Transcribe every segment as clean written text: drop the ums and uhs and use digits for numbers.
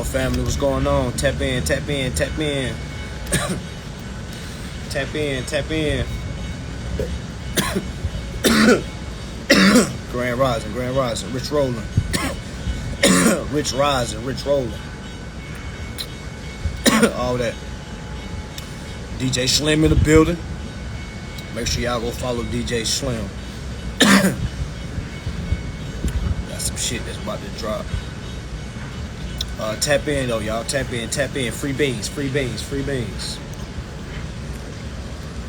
family? What's going on? Tap in, tap in, tap in. Tap in, tap in. Grand Rising, Rich Rolling. Rich Rising, Rich Rolling. All that. DJ Slim in the building. Make sure y'all go follow DJ Slim. Got some shit that's about to drop. Tap in though, y'all. Tap in. Free beans.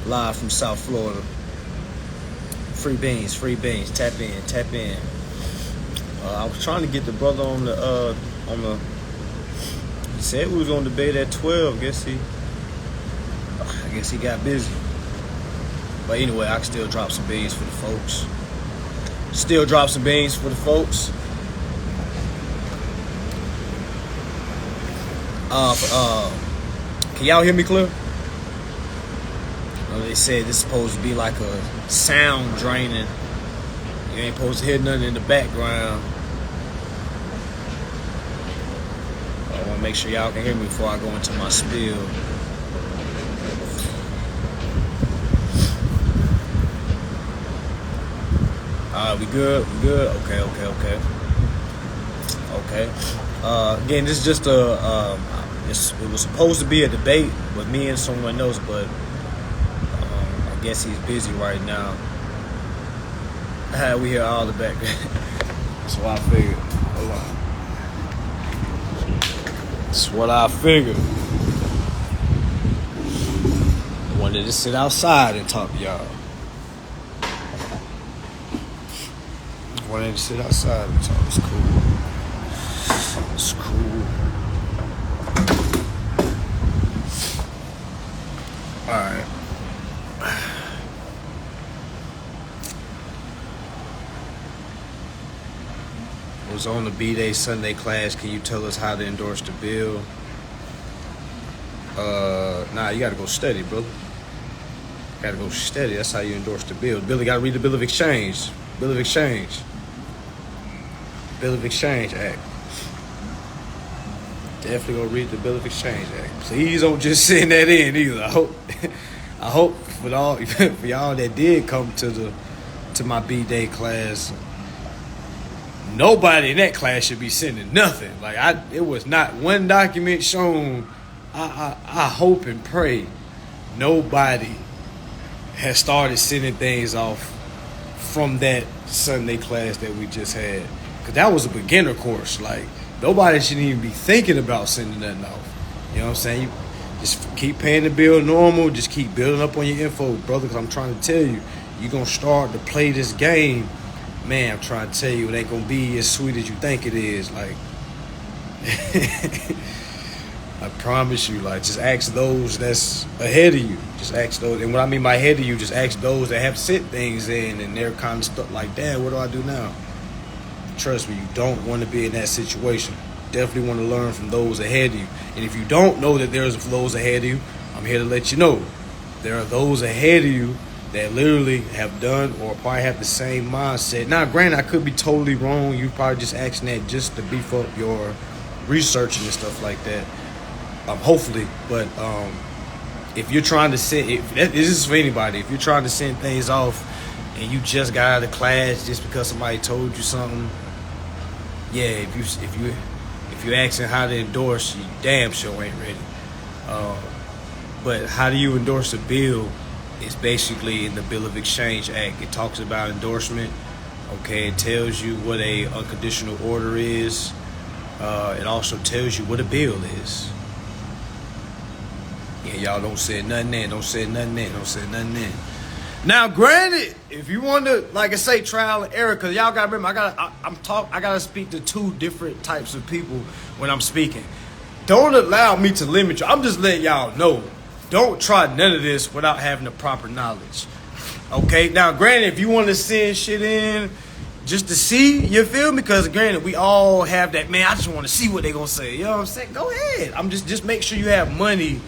Live from South Florida. Free beans. Tap in. I was trying to get the brother on the. He said we was on debate at 12. I guess he got busy. But anyway, I can still drop some beans for the folks. Can y'all hear me clear? They said this is supposed to be like a sound draining. You ain't supposed to hear nothing in the background. I want to make sure y'all can hear me before I go into my spiel. We good? Okay. Again, this is just it was supposed to be a debate with me and someone else, but I guess he's busy right now. We hear all the back. That's what I figured. Hold on. That's what I figured. I wanted to sit outside and talk to y'all. Wanted to sit outside and talk. It's cool. Alright. Was on the B-Day Sunday class. Can you tell us how to endorse the bill? Nah, you gotta go study, brother. Gotta go study. That's how you endorse the bill. Billy gotta read the Bill of Exchange. Bill of Exchange Act. Definitely gonna read the Bill of Exchange Act. Please don't just send that in either. I hope for y'all that did come to my B-Day class, nobody in that class should be sending nothing. Like it was not one document shown. I hope and pray nobody has started sending things off from that Sunday class that we just had. Because that was a beginner course. Like, nobody shouldn't even be thinking about sending nothing off. You know what I'm saying? You just keep paying the bill normal. Just keep building up on your info, brother. Because I'm trying to tell you, you're going to start to play this game. Man, I'm trying to tell you, it ain't going to be as sweet as you think it is. Like, I promise you, like, just ask those that's ahead of you. Just ask those. And what I mean by ahead of you, just ask those that have sent things in and they're kind of stuck like, damn, what do I do now? Trust me, you don't want to be in that situation. Definitely want to learn from those ahead of you. And if you don't know that there's those ahead of you, I'm here to let you know. There are those ahead of you that literally have done or probably have the same mindset. Now, granted, I could be totally wrong. You probably just asking that just to beef up your researching and stuff like that. Hopefully, but if you're trying to send, this is for anybody. If you're trying to send things off and you just got out of class just because somebody told you something, yeah, if you're asking how to endorse, you damn sure ain't ready. But how do you endorse a bill? It's basically in the Bill of Exchange Act. It talks about endorsement. Okay, it tells you what a unconditional order is. It also tells you what a bill is. Yeah, y'all don't say nothing in. Now, granted, if you want to, like I say, trial and error, because y'all gotta remember, I gotta speak to two different types of people when I'm speaking. Don't allow me to limit you. I'm just letting y'all know. Don't try none of this without having the proper knowledge. Okay? Now, granted, if you want to send shit in just to see, you feel me? Because granted, we all have that, man, I just want to see what they gonna say. You know what I'm saying? Go ahead. I'm just make sure you have money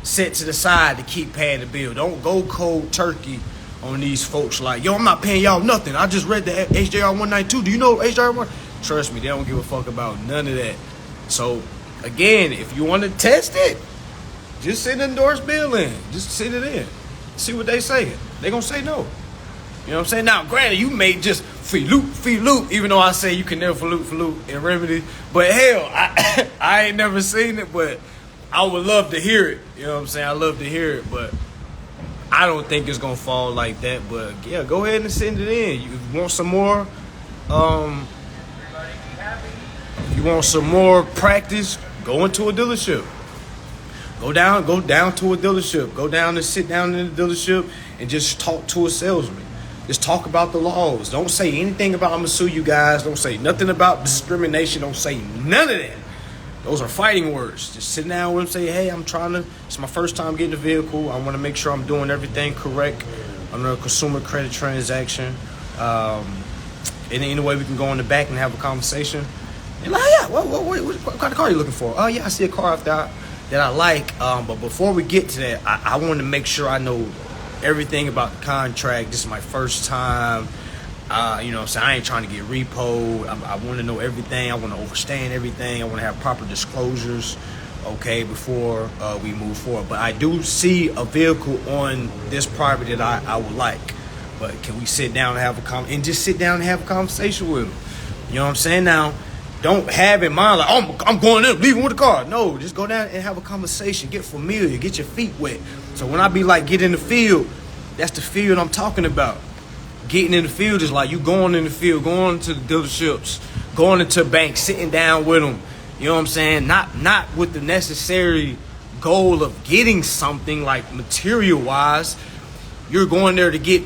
set to the side to keep paying the bill. Don't go cold turkey on these folks like, yo, I'm not paying y'all nothing. I just read the HJR 192. Do you know HJR 1? Trust me, they don't give a fuck about none of that. So Again, if you want to test it, just send an endorsed bill in. Just send it in. See what they say. They gonna say no. You know what I'm saying? Now, granted, you may just fee loop, even though I say you can never loop in remedy. But hell, I ain't never seen it, but I would love to hear it. You know what I'm saying? I love to hear it, but I don't think it's gonna fall like that. But yeah, go ahead and send it in. You want some more? You want some more practice? Go into a dealership. Go down to a dealership. Go down and sit down in the dealership and just talk to a salesman. Just talk about the laws. Don't say anything about I'm gonna sue you guys. Don't say nothing about discrimination. Don't say none of that. Those are fighting words. Just sit down with them, say, hey, it's my first time getting a vehicle. I want to make sure I'm doing everything correct under a consumer credit transaction. Any way we can go in the back and have a conversation. And like, yeah, what kind of car are you looking for? Oh, yeah, I see a car that I like. But before we get to that, I want to make sure I know everything about the contract. This is my first time. You know what I'm saying? I ain't trying to get repoed. I want to know everything. I want to understand everything. I want to have proper disclosures, okay, before we move forward. But I do see a vehicle on this property that I would like. But can we sit down and have a conversation with him? You know what I'm saying? Now, don't have in mind like, oh, I'm going in, leaving with the car. No, just go down and have a conversation. Get familiar. Get your feet wet. So when I be like, get in the field, that's the field I'm talking about. Getting in the field is like you going in the field, going to the dealerships, going into banks, sitting down with them. You know what I'm saying? Not with the necessary goal of getting something like material-wise. You're going there to get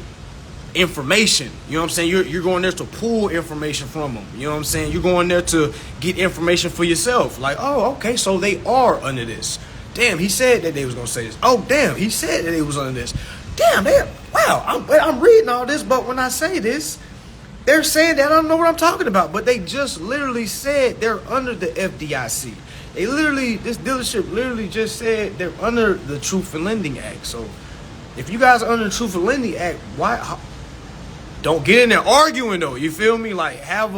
information. You know what I'm saying? You're going there to pull information from them. You know what I'm saying? You're going there to get information for yourself. Like, oh, okay, so they are under this. Damn, he said that they was going to say this. Oh, damn, he said that they was under this. Damn, wow, I'm reading all this, but when I say this, they're saying that I don't know what I'm talking about. But they just literally said they're under the FDIC. This dealership literally just said they're under the Truth in Lending Act. So if you guys are under the Truth in Lending Act, don't get in there arguing though. You feel me? Like have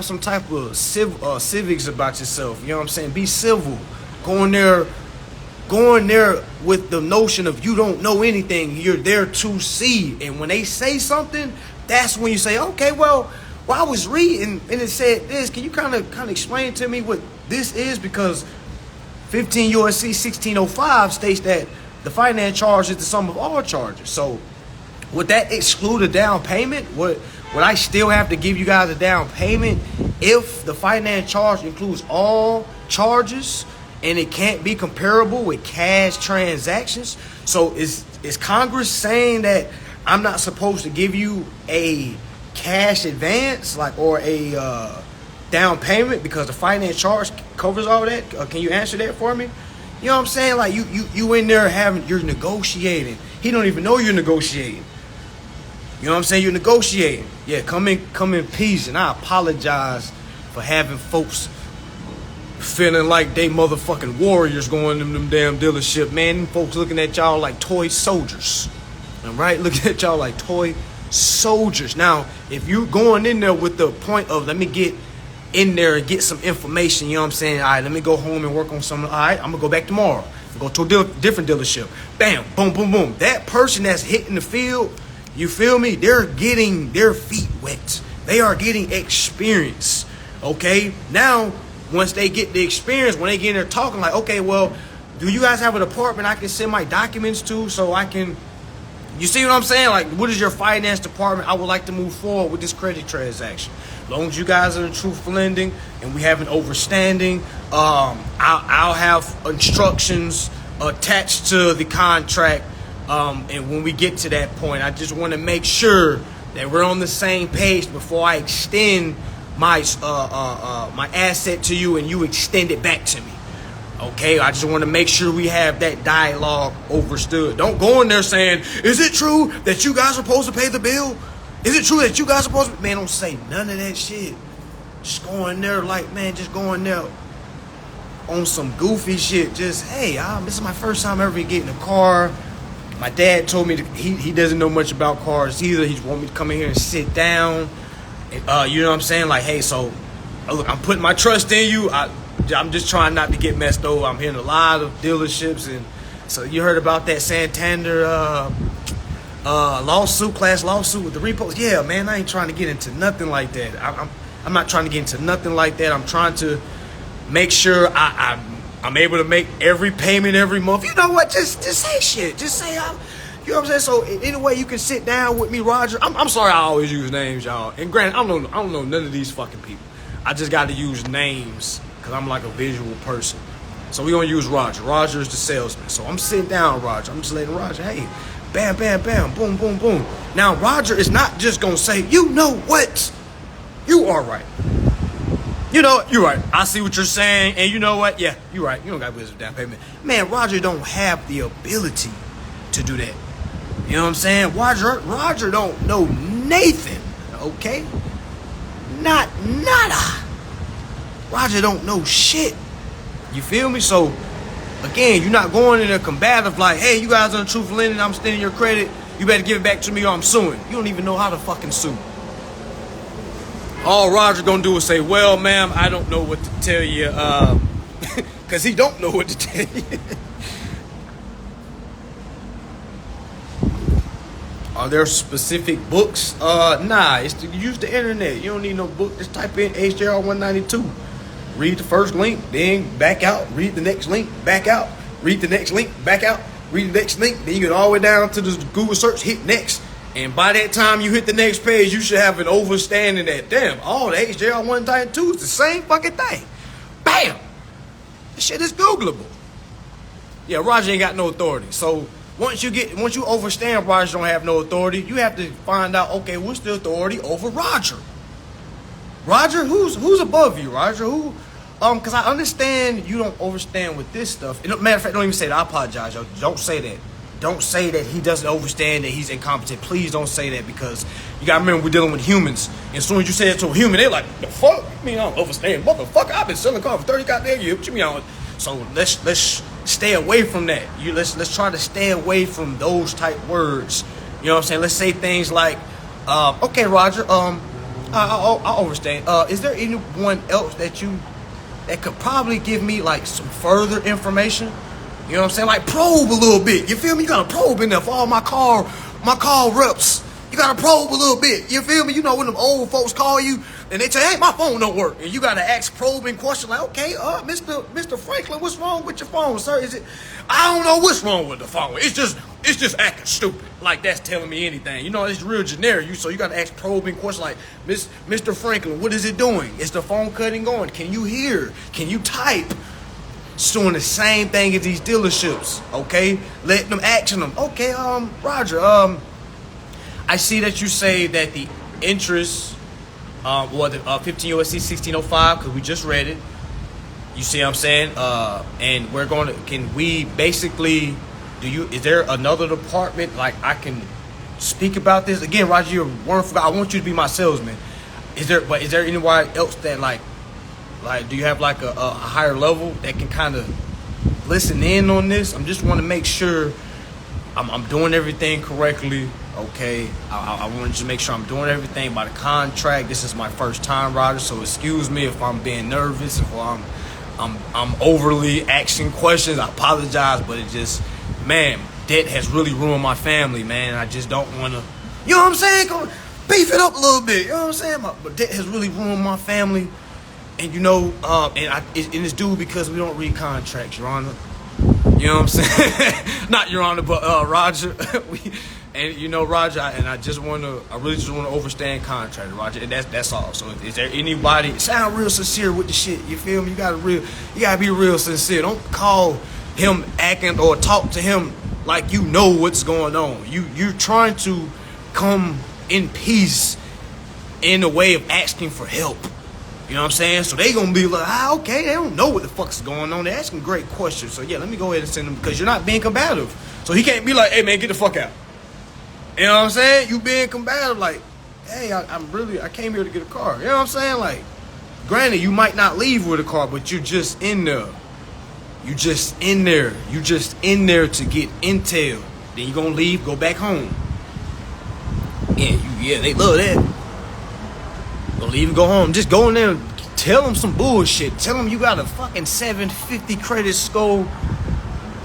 some type of civics about yourself. You know what I'm saying? Be civil. Going there with the notion of you don't know anything. You're there to see. And when they say something, that's when you say, okay, well, I was reading and it said this. Can you kind of explain to me what this is? Because 15 U.S.C. 1605 states that the finance charge is the sum of all charges. So would that exclude a down payment? Would I still have to give you guys a down payment if the finance charge includes all charges and it can't be comparable with cash transactions? So is Congress saying that I'm not supposed to give you a cash advance or a down payment because the finance charge covers all that? Can you answer that for me? You know what I'm saying? Like you in there you're negotiating. He don't even know you're negotiating. You know what I'm saying? You're negotiating. Yeah, come in peace. And I apologize for having folks feeling like they motherfucking warriors going to them damn dealership, man. Them folks looking at y'all like toy soldiers. All right? Looking at y'all like toy soldiers. Now, if you're going in there with the point of, let me get in there and get some information, you know what I'm saying? All right, let me go home and work on something. All right, I'm going to go back tomorrow. Go to a different dealership. Bam, boom, boom, boom. That person that's hitting the field, you feel me? They're getting their feet wet. They are getting experience. Okay? Now, once they get the experience, when they get in there talking like, okay, well, do you guys have a department I can send my documents to so I can, you see what I'm saying? Like, what is your finance department? I would like to move forward with this credit transaction. As long as you guys are in truthful lending and we have an overstanding, I'll have instructions attached to the contract. And when we get to that point, I just want to make sure that we're on the same page before I extend my my asset to you and you extend it back to me. Okay, I just want to make sure we have that dialogue overstood. Don't go in there saying, is it true that you guys are supposed to pay the bill? Is it true that you guys are supposed to? Man, don't say none of that shit. Just go in there just go in there on some goofy shit. Just, hey, this is my first time ever getting a car. My dad told me he doesn't know much about cars either. He just want me to come in here and sit down. And, you know what I'm saying? Like, hey, so look, I'm putting my trust in you. I'm just trying not to get messed over. I'm hearing a lot of dealerships, and so you heard about that Santander class lawsuit with the repos. Yeah, man, I ain't trying to get into nothing like that. I'm not trying to get into nothing like that. I'm trying to make sure I'm able to make every payment every month. You know what? Just say shit. Just say you know what I'm saying? So anyway, you can sit down with me, Roger. I'm sorry I always use names, y'all. And granted, I don't know none of these fucking people. I just got to use names because I'm like a visual person. So we're going to use Roger. Roger is the salesman. So I'm sitting down, Roger. I'm just letting Roger, hey, bam, bam, bam, boom, boom, boom. Now, Roger is not just going to say, you know what? You are right. You know, you're right. I see what you're saying. And you know what? Yeah, you're right. You don't got to put down payment. Man, Roger don't have the ability to do that. You know what I'm saying? Roger don't know Nathan, okay? Nada. Roger don't know shit. You feel me? So, again, you're not going in a combative like, hey, you guys on the truth lending, I'm extending your credit, you better give it back to me or I'm suing. You don't even know how to fucking sue. All Roger gonna do is say, well, ma'am, I don't know what to tell you, because he don't know what to tell you. Are there specific books? Nah, it's to use the internet. You don't need no book. Just type in HJR 192. Read the first link, then back out. Read the next link, back out. Read the next link, back out. Read the next link. Then you get all the way down to the Google search, hit next. And by that time you hit the next page, you should have an overstanding that, damn, all the HJR 192 is the same fucking thing. Bam! This shit is Googleable. Yeah, Roger ain't got no authority. So once you overstand Roger don't have no authority, you have to find out, okay, what's the authority over Roger? Roger, who's above you, Roger? Who? Because I understand you don't overstand with this stuff. Matter of fact, don't even say that. I apologize, yo. Don't say that. Don't say that he doesn't understand, that he's incompetent. Please don't say that, because you gotta remember we're dealing with humans. And as soon as you say it to a human, they're like, the fuck? You mean I don't understand? Motherfucker, I've been selling cars for 30 goddamn years. What you mean I don't? So let's stay away from that. Let's try to stay away from those type words. You know what I'm saying? Let's say things like, okay, Roger, I understand. Is there anyone else that could probably give me like some further information? You know what I'm saying? Like probe a little bit. You feel me? You gotta probe in there for all my call reps. You gotta probe a little bit. You feel me? You know when them old folks call you and they say, hey, my phone don't work. And you gotta ask probing questions like, okay, Mr. Franklin, what's wrong with your phone, sir? I don't know what's wrong with the phone. It's just acting stupid. Like that's telling me anything. You know, it's real generic. So you gotta ask probing questions like, Mr. Franklin, what is it doing? Is the phone cutting on? Can you hear? Can you type? It's doing the same thing as these dealerships, okay? Letting them action them. Okay, Roger, I see that you say that the interest, the 15 USC 1605, because we just read it. You see what I'm saying? And we're going to, can we basically, is there another department, like I can speak about this? Again, Roger, you're wonderful. I want you to be my salesman. Is there anyone else that like, do you have like a higher level that can kind of listen in on this? I just want to make sure I'm doing everything correctly, okay? I want to make sure I'm doing everything by the contract. This is my first time, Roger, so excuse me if I'm being nervous, if I'm overly asking questions. I apologize, but it just, man, debt has really ruined my family, man. I just don't want to, you know what I'm saying? Come beef it up a little bit, you know what I'm saying? But debt has really ruined my family. And you know, and it's due because we don't read contracts, Your Honor. You know what I'm saying? Not Your Honor, but Roger. And you know, Roger, I really just want to understand contract, Roger. And that's all. So is there anybody sound real sincere with the shit? You feel me? You gotta be real sincere. Don't call him acting or talk to him like you know what's going on. You're trying to come in peace in a way of asking for help. You know what I'm saying? So they gonna be like, okay, they don't know what the fuck's going on. They're asking great questions. So yeah, let me go ahead and send them, because you're not being combative. So he can't be like, hey man, get the fuck out. You know what I'm saying? You being combative, like, hey, I came here to get a car. You know what I'm saying? Like, granted, you might not leave with a car, but you're just in there. You just in there to get intel. Then you gonna leave, go back home. Yeah, they love that. Go leave and go home. Just go in there and tell them some bullshit. Tell them you got a fucking 750 credit score.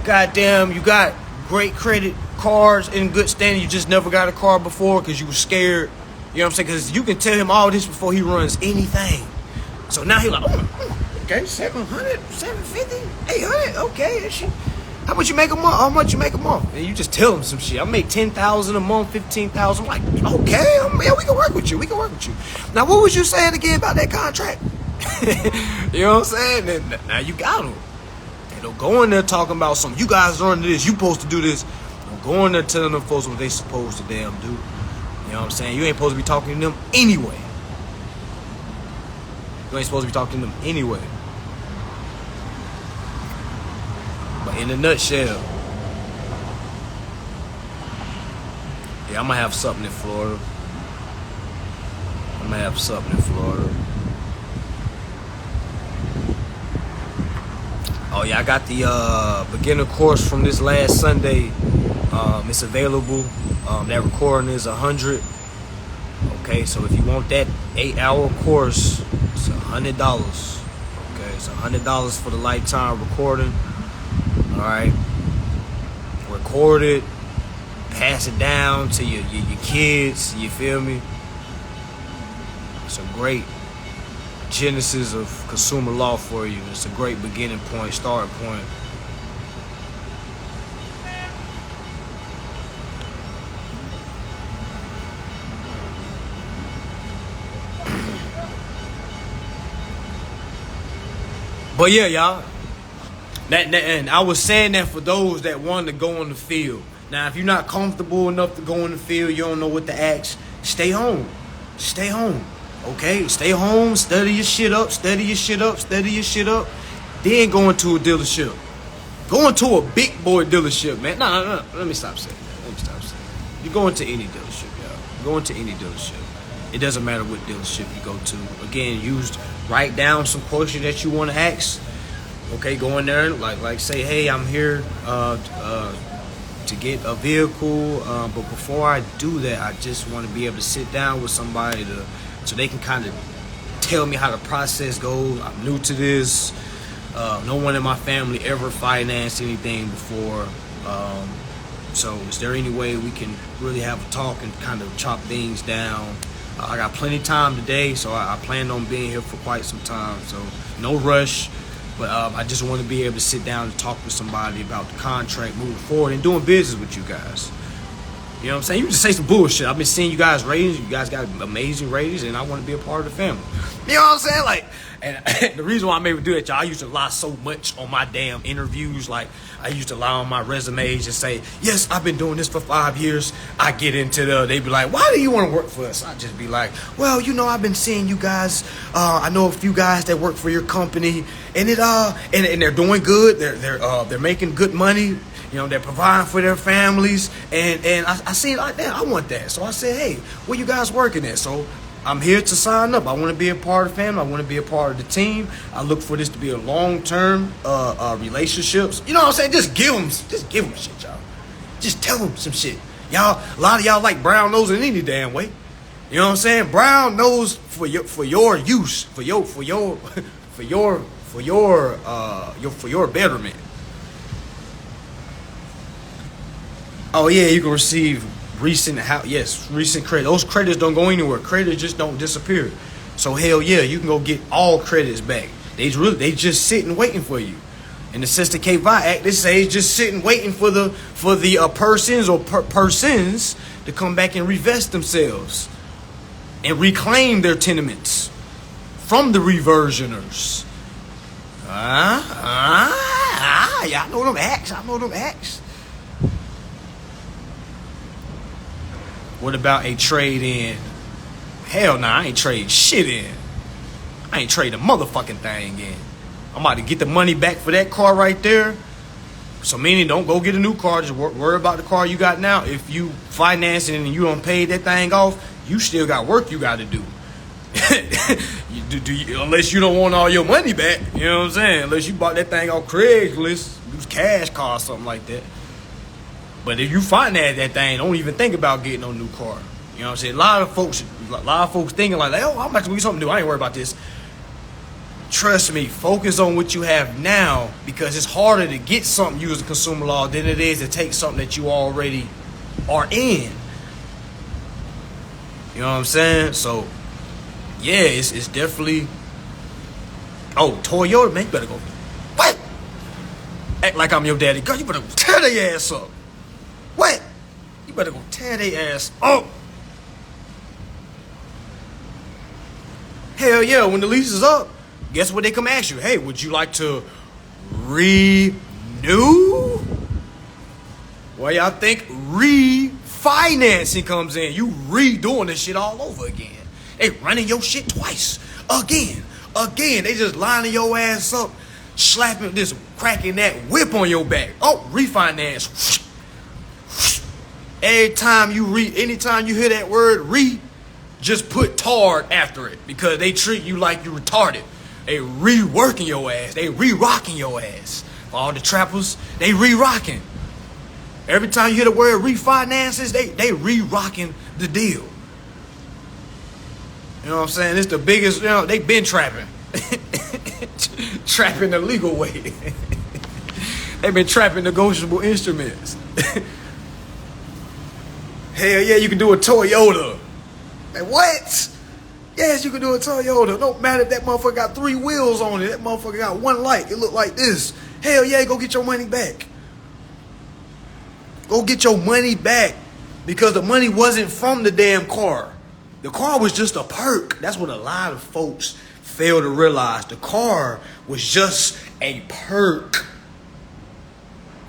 Goddamn, you got great credit, cars in good standing. You just never got a car before because you were scared. You know what I'm saying? Because you can tell him all this before he runs anything. So now he's like, okay, 700, 750, 800, okay. Shit. How much you make a month? How much you make a month? And you just tell him some shit. I make 10,000 a month, 15,000. I'm like, okay, yeah, we can work with you. We can work with you. Now, what was you saying again about that contract? You know what I'm saying? And now you got them. They don't go in there talking about something. You guys run this. You supposed to do this. Don't go in there telling them folks what they supposed to damn do. You know what I'm saying? You ain't supposed to be talking to them anyway. You ain't supposed to be talking to them anyway. But in a nutshell, yeah, I'm gonna have something in Florida. Oh yeah, I got the beginner course from this last Sunday. It's available. That recording is $100. Okay, so if you want that 8-hour course, it's $100. Okay, it's $100 for the lifetime recording. All right, record it, pass it down to your kids. You feel me? It's a great genesis of consumer law for you. It's a great beginning point, start point. But yeah, y'all. And I was saying that for those that want to go on the field. Now, if you're not comfortable enough to go on the field, you don't know what to ask, stay home. Stay home. Okay? Stay home, study your shit up. Then go into a dealership. Go into a big boy dealership, man. No. Let me stop saying that. You go into any dealership, y'all. Go into any dealership. It doesn't matter what dealership you go to. Again, write down some questions that you want to ask. Okay, go in there, like say, hey, I'm here to get a vehicle, but before I do that, I just want to be able to sit down with somebody so they can kind of tell me how the process goes. I'm new to this. No one in my family ever financed anything before. So is there any way we can really have a talk and kind of chop things down? I got plenty of time today, so I plan on being here for quite some time. So no rush. But I just want to be able to sit down and talk with somebody about the contract moving forward and doing business with you guys. You know what I'm saying? You just say some bullshit. I've been seeing you guys ratings. You guys got amazing ratings, and I want to be a part of the family. You know what I'm saying? Like, and the reason why I'm able to do that, y'all, I used to lie so much on my damn interviews. Like, I used to lie on my resumes and say, yes, I've been doing this for 5 years. I get into they'd be like, why do you want to work for us? I'd just be like, well, you know, I've been seeing you guys. I know a few guys that work for your company, and and they're doing good. They're making good money. You know, they're providing for their families, and I see it like that. I want that. So I said, hey, where you guys working at? So I'm here to sign up. I want to be a part of the family. I want to be a part of the team. I look for this to be a long-term relationships. You know what I'm saying? Just give them shit, y'all. Just tell them some shit. Y'all, a lot of y'all like brown nose in any damn way. You know what I'm saying? Brown nose for your use, for your betterment. Oh yeah, you can receive recent credit. Those credits don't go anywhere. Credits just don't disappear. So hell yeah, you can go get all credits back. They just sitting waiting for you. In the Sister K-Vi Act, they say it's just sitting waiting for the persons or persons to come back and revest themselves and reclaim their tenements from the reversioners. Y'all know them acts. What about a trade-in? Hell nah, I ain't trade shit in. I ain't trade a motherfucking thing in. I'm about to get the money back for that car right there. So meaning don't go get a new car. Just worry about the car you got now. If you finance it and you don't pay that thing off, you still got work you got to do. Unless you don't want all your money back. You know what I'm saying? Unless you bought that thing off Craigslist. It was cash car or something like that. But if you finance that thing, don't even think about getting no new car. You know what I'm saying? A lot of folks thinking like, oh, I'm about to get something new. I ain't worried about this. Trust me, focus on what you have now, because it's harder to get something using consumer law than it is to take something that you already are in. You know what I'm saying? So, yeah, it's definitely... Oh, Toyota, man, you better go... What? Act like I'm your daddy. Girl, you better tear their ass up. What? You better go tear their ass up. Hell yeah, when the lease is up, guess what they come ask you? Hey, would you like to renew? Well, y'all think refinancing comes in. You redoing this shit all over again. They running your shit twice. Again. They just lining your ass up, slapping this, cracking that whip on your back. Oh, refinance. Anytime you hear that word just put tard after it, because they treat you like you retarded. They reworking your ass. They re-rocking your ass. For all the trappers, they re-rocking. Every time you hear the word refinances, they re-rocking the deal. You know what I'm saying? It's the biggest, they've been trapping. Trapping the legal way. They've been trapping negotiable instruments. Hell yeah, you can do a Toyota. Like, what? Yes, you can do a Toyota. Don't matter if that motherfucker got 3 wheels on it. That motherfucker got 1 light. It look like this. Hell yeah, go get your money back. Go get your money back. Because the money wasn't from the damn car. The car was just a perk. That's what a lot of folks fail to realize. The car was just a perk.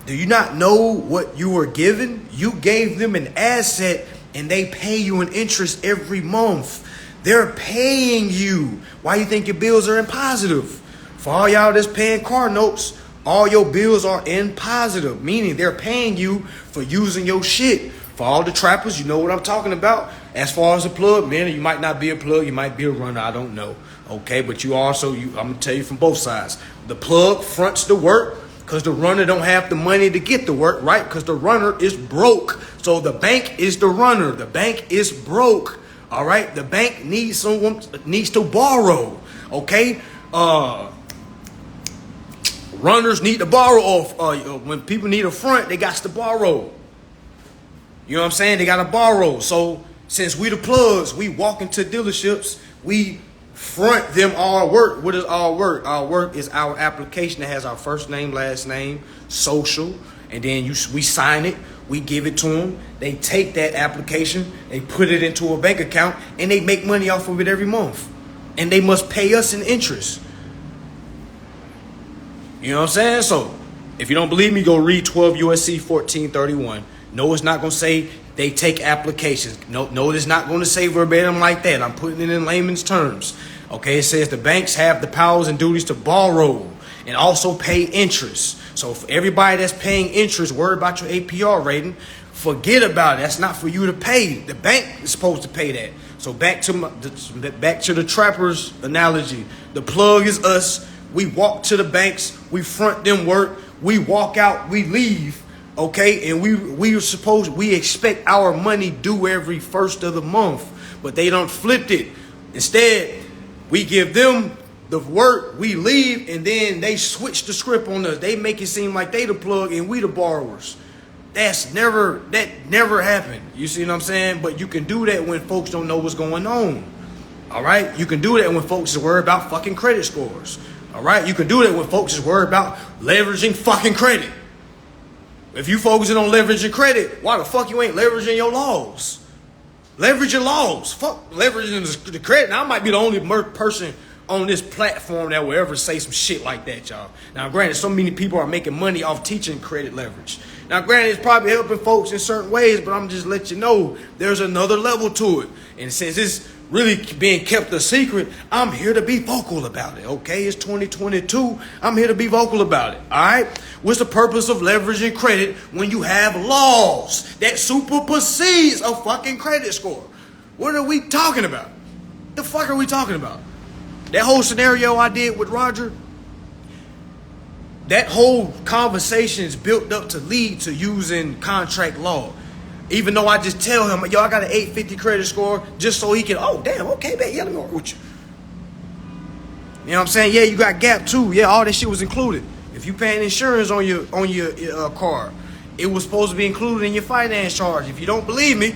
Do you not know what you were given? You gave them an asset and they pay you an interest every month. They're paying you. Why you think your bills are in positive? For all y'all that's paying car notes, all your bills are in positive, meaning they're paying you for using your shit. For all the trappers, you know what I'm talking about. As far as a plug, man, you might not be a plug, you might be a runner, I don't know. Okay, but I'm gonna tell you from both sides. The plug fronts the work because the runner don't have the money to get the work, right? Because the runner is broke. So the bank is the runner. The bank is broke. All right, the bank needs to borrow. Okay, runners need to borrow off. When people need a front, they got to borrow. You know what I'm saying? They got to borrow. So since we the plugs, we walk into dealerships, we front them our work. What is our work? Our work is our application that has our first name, last name, social, and then we sign it. We give it to them. They take that application, they put it into a bank account, and they make money off of it every month. And they must pay us in interest. You know what I'm saying? So, if you don't believe me, go read 12 USC 1431. No, it's not going to say they take applications. No, it's not going to say verbatim like that. I'm putting it in layman's terms. Okay, it says the banks have the powers and duties to borrow and also pay interest. So for everybody that's paying interest, worry about your APR rating. Forget about it. That's not for you to pay. The bank is supposed to pay that. So back to the trapper's analogy. The plug is us. We walk to the banks. We front them work. We walk out. We leave. Okay, and we expect our money due every first of the month, but they don't flip it. Instead, we give them the work, we leave, and then they switch the script on us. They make it seem like they the plug and we the borrowers. That never happened. You see what I'm saying? But you can do that when folks don't know what's going on. All right, you can do that when folks are worried about fucking credit scores. All right, you can do that when folks is worried about leveraging fucking credit. If you focusing on leveraging credit, why the fuck you ain't leveraging your laws? Leverage your laws. Fuck leveraging the credit. Now, I might be the only person on this platform that will ever say some shit like that, y'all. Now, granted, so many people are making money off teaching credit leverage. Now, granted, it's probably helping folks in certain ways, but I'm just letting you know there's another level to it. And since it's really being kept a secret, I'm here to be vocal about it, okay? It's 2022. I'm here to be vocal about it, all right? What's the purpose of leveraging credit when you have laws that supersedes a fucking credit score? What are we talking about? The fuck are we talking about? That whole scenario I did with Roger, that whole conversation is built up to lead to using contract law. Even though I just tell him, yo, I got an 850 credit score, just so he can, oh, damn, okay, man, yeah, let me work with you. You know what I'm saying? Yeah, you got Gap too. Yeah, all that shit was included. If you paying insurance on your car, it was supposed to be included in your finance charge. If you don't believe me,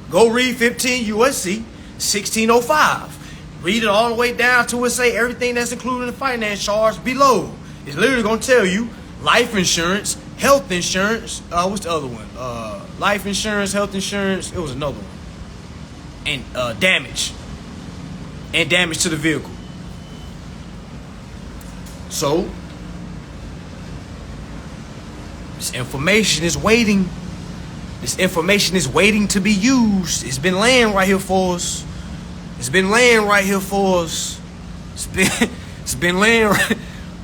go read 15 USC 1605. Read it all the way down to it say everything that's included in the finance charge below. It's literally gonna tell you life insurance, health insurance. What's the other one? Life insurance, health insurance. It was another one. And damage. And damage to the vehicle. So this information is waiting. This information is waiting to be used. It's been laying right here for us. It's been laying right here for us. It's been laying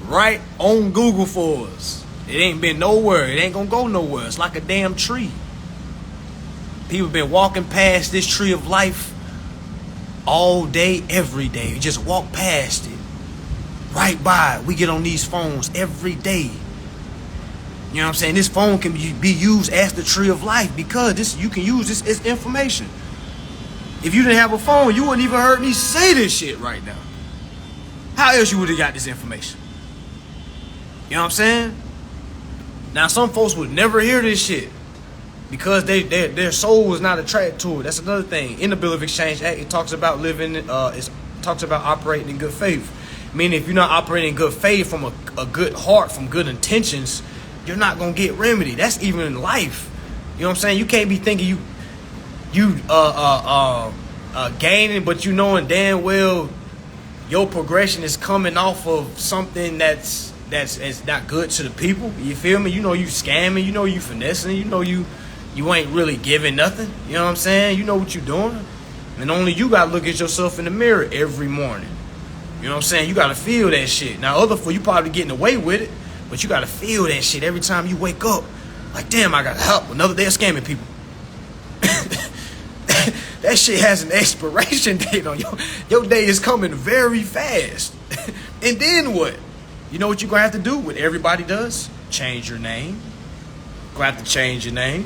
right on Google for us. It ain't been nowhere. It ain't gonna go nowhere. It's like a damn tree. People been walking past this tree of life all day, every day. You just walk past it. Right by it. We get on these phones every day. You know what I'm saying? This phone can be used as the tree of life because you can use this as information. If you didn't have a phone, you wouldn't even heard me say this shit right now. How else you would have got this information? You know what I'm saying? Now, some folks would never hear this shit because their soul is not attracted to it. That's another thing. In the Bill of Exchange Act, it talks about it talks about operating in good faith. Meaning, if you're not operating in good faith from a good heart, from good intentions, you're not gonna get remedy. That's even in life. You know what I'm saying? You can't be thinking you gaining, but you knowing damn well your progression is coming off of something that's not good to the people. You feel me? You know you scamming, you know you finessing, you know you ain't really giving nothing. You know what I'm saying? You know what you're doing. And only you gotta look at yourself in the mirror every morning. You know what I'm saying? You gotta feel that shit. Now you probably getting away with it, but you gotta feel that shit every time you wake up. Like, damn, I gotta help. Another day of scamming people. That shit has an expiration date on your day is coming very fast. And then what? You know what you're gonna have to do? What everybody does? Change your name. You're gonna have to change your name.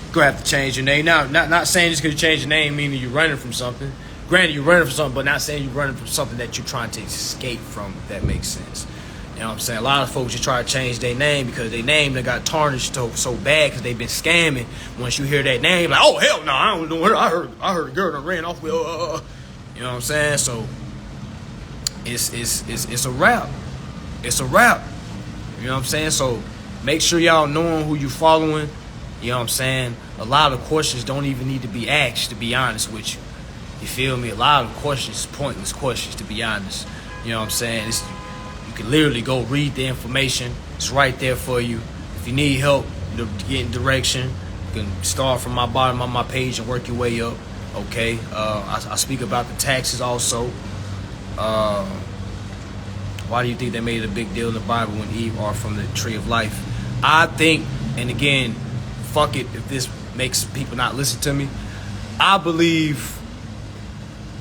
You're gonna have to change your name. Now, not saying just because you change your name meaning you're running from something. Granted, you're running from something, but not saying you're running from something that you're trying to escape from, if that makes sense. You know what I'm saying? A lot of folks just try to change their name because their name that got tarnished so bad because they've been scamming. Once you hear that name, like, oh hell no, I don't know her. I heard a girl that ran off with. You know what I'm saying? So it's a wrap. It's a wrap. You know what I'm saying? So make sure y'all knowing who you following. You know what I'm saying? A lot of questions don't even need to be asked, to be honest with you. You feel me? A lot of questions, pointless questions, to be honest. You know what I'm saying? You can literally go read the information. It's right there for you. If you need help getting direction, you can start from my bottom of my page and work your way up. Okay? I speak about the taxes also. Why do you think they made it a big deal in the Bible when Eve are from the tree of life? I think, and again, fuck it if this makes people not listen to me. I believe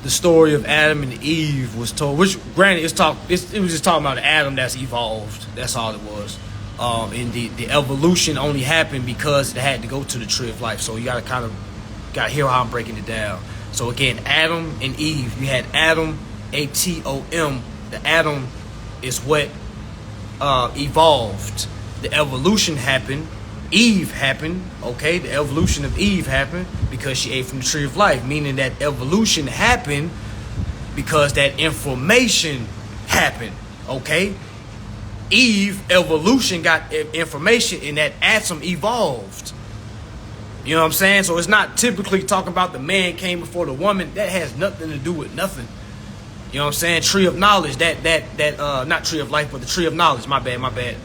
the story of Adam and Eve was told, which granted it was just talking about Adam that's evolved. That's all it was. And the evolution only happened because it had to go to the tree of life. So you gotta hear how I'm breaking it down. So again, Adam and Eve. You had Adam, Atom. The Adam is what evolved. The evolution happened. Eve happened, okay? The evolution of Eve happened because she ate from the tree of life, meaning that evolution happened because that information happened, okay? Eve, evolution got information and that atom evolved. You know what I'm saying? So it's not typically talking about the man came before the woman. That has nothing to do with nothing. You know what I'm saying? Tree of knowledge, not tree of life, but the tree of knowledge. My bad.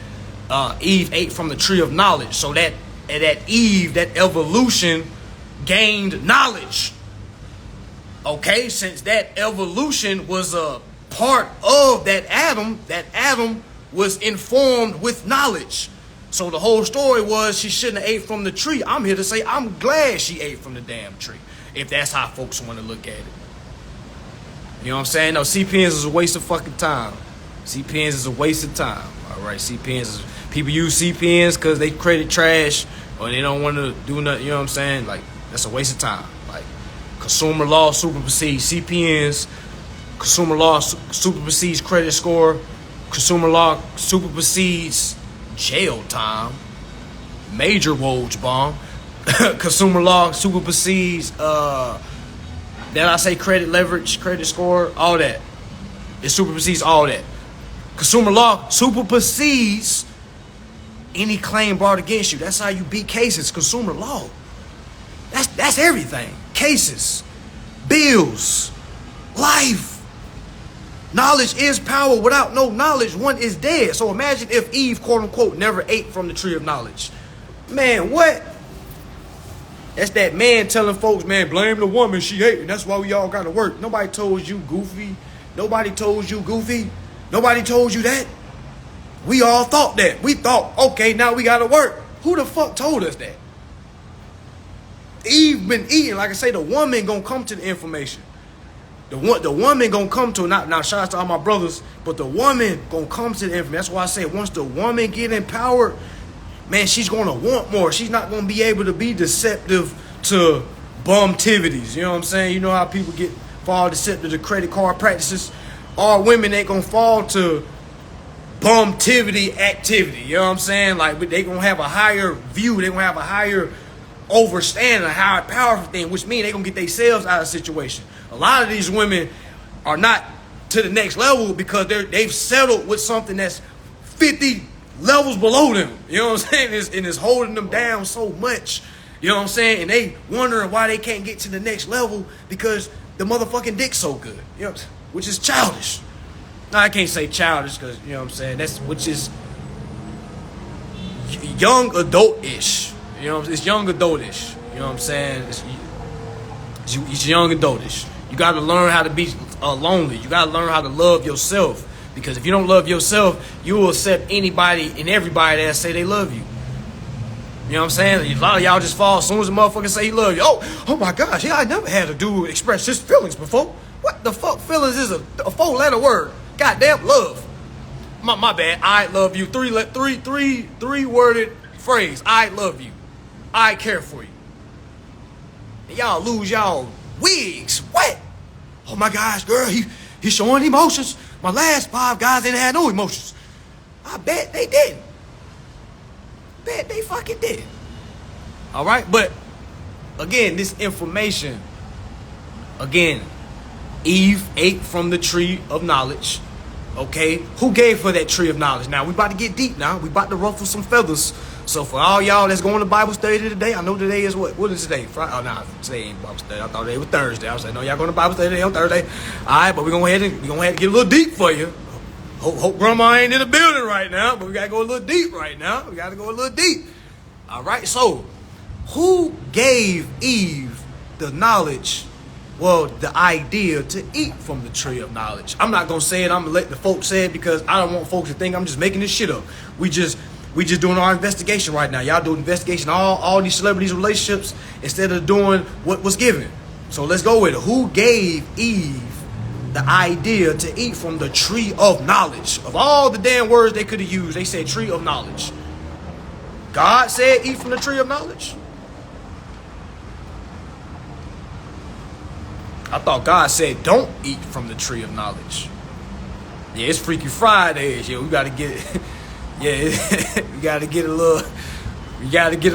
Eve ate from the tree of knowledge. So that Eve, that evolution gained knowledge. Okay, since that evolution was a part of that Adam was informed with knowledge. So the whole story was she shouldn't have ate from the tree. I'm here to say I'm glad she ate from the damn tree, if that's how folks want to look at it. You know what I'm saying? No, CPNs is a waste of fucking time. CPNs is a waste of time. All right, people use CPNs because they credit trash or they don't want to do nothing. You know what I'm saying? Like, that's a waste of time. Like, consumer law supersedes CPNs Consumer law supersedes credit score. Consumer law supersedes jail time. Major Woj bomb. Consumer law supersedes, did I say credit leverage, credit score, all that. It supersedes all that. Consumer law supersedes any claim brought against you. That's how you beat cases. Consumer law. That's everything. Cases, bills, life. Knowledge is power. Without no knowledge, one is dead. So imagine if Eve, quote unquote, never ate from the tree of knowledge. Man, what? That's that man telling folks, man, blame the woman, she ate, and that's why we all got to work. Nobody told you, goofy. Nobody told you, goofy. Nobody told you that. We all thought that. We thought, okay, now we got to work. Who the fuck told us that? Eve been eating. Like I say, the woman going to come to the information. The woman going to come to it. Now, shout out to all my brothers, but the woman going to come to the information. That's why I say once the woman get empowered, man, she's going to want more. She's not going to be able to be deceptive to bumtivities. You know what I'm saying? You know how people fall deceptive to credit card practices? All women ain't going to fall to bumtivity activity. You know what I'm saying? Like, they going to have a higher view. They going to have a higher overstanding, a higher powerful thing, which means they going to get themselves out of the situation. A lot of these women are not to the next level because they've settled with something that's 50 levels below them. You know what I'm saying? And it's holding them down so much. You know what I'm saying? And they wondering why they can't get to the next level because the motherfucking dick's so good. You know, which is childish. No, I can't say childish because, you know what I'm saying? Which is young adult-ish. You know, it's young adult-ish. You know what I'm saying? It's young adult-ish. You got to learn how to be lonely. You got to learn how to love yourself. Because if you don't love yourself, you will accept anybody and everybody that say they love you. You know what I'm saying? A lot of y'all just fall as soon as a motherfucker say he love you. Oh my gosh, I never had a dude express his feelings before. What the fuck? Feelings is a 4-letter word. Goddamn love. My bad. I love you. Three worded phrase. I love you. I care for you. And y'all lose y'all wigs. What? Oh my gosh, girl, he's showing emotions. My last 5 guys didn't have no emotions. I bet they didn't. Bet they fucking did. All right, but again, this information. Again, Eve ate from the tree of knowledge. Okay, who gave her that tree of knowledge? Now we about to get deep. Now we about to ruffle some feathers. So for all y'all that's going to Bible study today, I know today is what? What is today? Friday? Oh, nah, today ain't Bible study. I thought today was Thursday. I was like, no, y'all going to Bible study today on Thursday. All right, but we're gonna have to get a little deep for you. Hope grandma ain't in the building right now, but we gotta go a little deep right now. We gotta go a little deep. All right. So, who gave Eve the knowledge? Well, the idea to eat from the tree of knowledge. I'm not gonna say it. I'm gonna let the folks say it because I don't want folks to think I'm just making this shit up. We just doing our investigation right now. Y'all doing investigation all these celebrities' relationships instead of doing what was given. So let's go with it. Who gave Eve the idea to eat from the tree of knowledge? Of all the damn words they could have used, they said tree of knowledge. God said eat from the tree of knowledge. I thought God said don't eat from the tree of knowledge. Yeah, it's Freaky Fridays. Yeah, we gotta get it. Yeah, we gotta get a